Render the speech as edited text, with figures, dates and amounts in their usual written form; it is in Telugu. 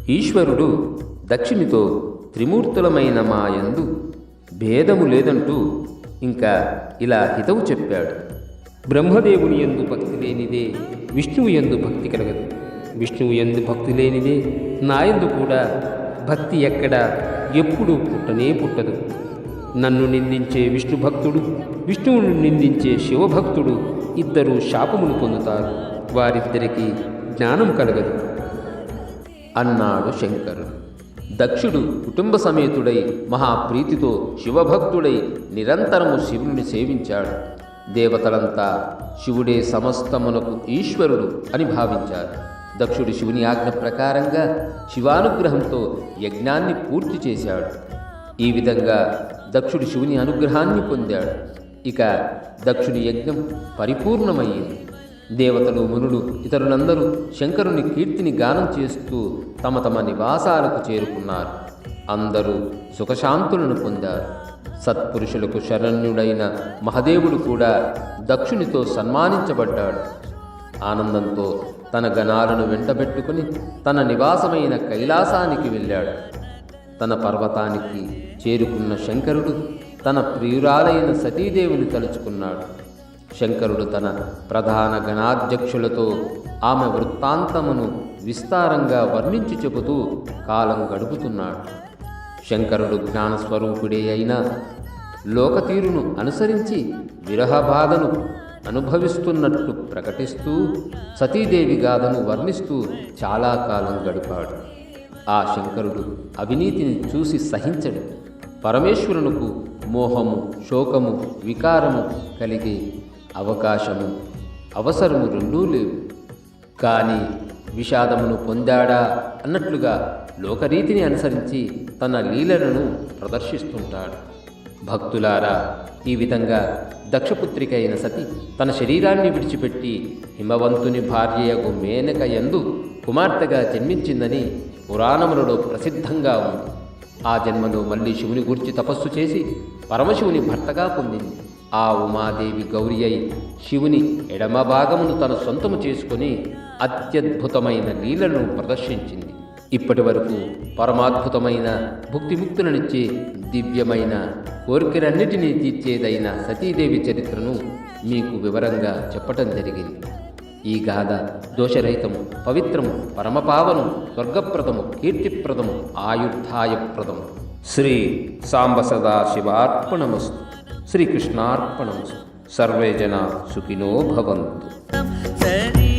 ఈశ్వరుడు దక్షునితో త్రిమూర్తులమైన మా యందు భేదము లేదంటూ ఇంకా ఇలా హితవు చెప్పాడు. బ్రహ్మదేవుని యందు భక్తి లేనిదే విష్ణువు యందు భక్తి కలగదు, విష్ణువు యందు భక్తి లేనిదే నాయందు కూడా భక్తి ఎక్కడా ఎప్పుడూ పుట్టనే పుట్టదు. నన్ను నిందించే విష్ణు భక్తుడు, విష్ణువును నిందించే శివభక్తుడు ఇద్దరూ శాపములు పొందుతారు, వారిద్దరికీ జ్ఞానం కలగదు అన్నాడు శంకరుడు. దక్షుడు కుటుంబ సమేతుడై మహాప్రీతితో శివభక్తుడై నిరంతరము శివుని సేవించాడు. దేవతలంతా శివుడే సమస్తమునకు ఈశ్వరుడు అని భావించారు. దక్షుడు శివుని ఆజ్ఞ ప్రకారంగా శివానుగ్రహంతో యజ్ఞాన్ని పూర్తి చేశాడు. ఈ విధంగా దక్షుడు శివుని అనుగ్రహాన్ని పొందాడు. ఇక దక్షుని యజ్ఞం పరిపూర్ణమయ్యింది. దేవతలు, మునులు, ఇతరులందరూ శంకరుని కీర్తిని గానం చేస్తూ తమ తమ నివాసాలకు చేరుకున్నారు. అందరూ సుఖశాంతులను పొందారు. సత్పురుషులకు శరణ్యుడైన మహదేవుడు కూడా దక్షునితో సన్మానించబడ్డాడు. ఆనందంతో తన గణాలను వెంటబెట్టుకుని తన నివాసమైన కైలాసానికి వెళ్ళాడు. తన పర్వతానికి చేరుకున్న శంకరుడు తన ప్రియురాలైన సతీదేవిని తలుచుకున్నాడు. శంకరుడు తన ప్రధాన గణాధ్యక్షులతో ఆమె వృత్తాంతమును విస్తారంగా వర్ణించి చెబుతూ కాలం గడుపుతున్నాడు. శంకరుడు జ్ఞానస్వరూపుడే అయినా లోకతీరును అనుసరించి విరహబాధను అనుభవిస్తున్నట్టు ప్రకటిస్తూ సతీదేవి గాథను వర్ణిస్తూ చాలా కాలం గడిపాడు. ఆ శంకరుడు అవినీతిని చూసి సహించడు. పరమేశ్వరునకు మోహము, శోకము, వికారము కలిగే అవకాశము, అవసరము రెండూ లేవు. కానీ విషాదమును పొందాడా అన్నట్లుగా లోకరీతిని అనుసరించి తన లీలలను ప్రదర్శిస్తుంటాడు. భక్తులారా, ఈ విధంగా దక్షపుత్రిక అయిన సతి తన శరీరాన్ని విడిచిపెట్టి హిమవంతుని భార్యయగు మేనక యందు కుమార్తెగా జన్మించిందని పురాణములలో ప్రసిద్ధంగా ఉంది. ఆ జన్మలో మళ్ళీ శివుని గూర్చి తపస్సు చేసి పరమశివుని భర్తగా పొందింది. ఆ ఉమాదేవి గౌరి అయి శివుని ఎడమ భాగమును తన సొంతము చేసుకుని అత్యద్భుతమైన లీలను ప్రదర్శించింది. ఇప్పటి వరకు పరమాద్భుతమైన భుక్తిముక్తులనిచ్చే దివ్యమైన కోరికలన్నిటినీ తీర్చేదైన సతీదేవి చరిత్రను మీకు వివరంగా చెప్పటం జరిగింది. ఈ గాథ దోషరహితము, పవిత్రము, పరమపావనము, స్వర్గప్రదము, కీర్తిప్రదము, ఆయుర్ధాయప్రదము. శ్రీ సాంబ సదాశివార్పణమస్తు. శ్రీకృష్ణార్పణమస్తు. సర్వే జనా సుఖినో భవంతు.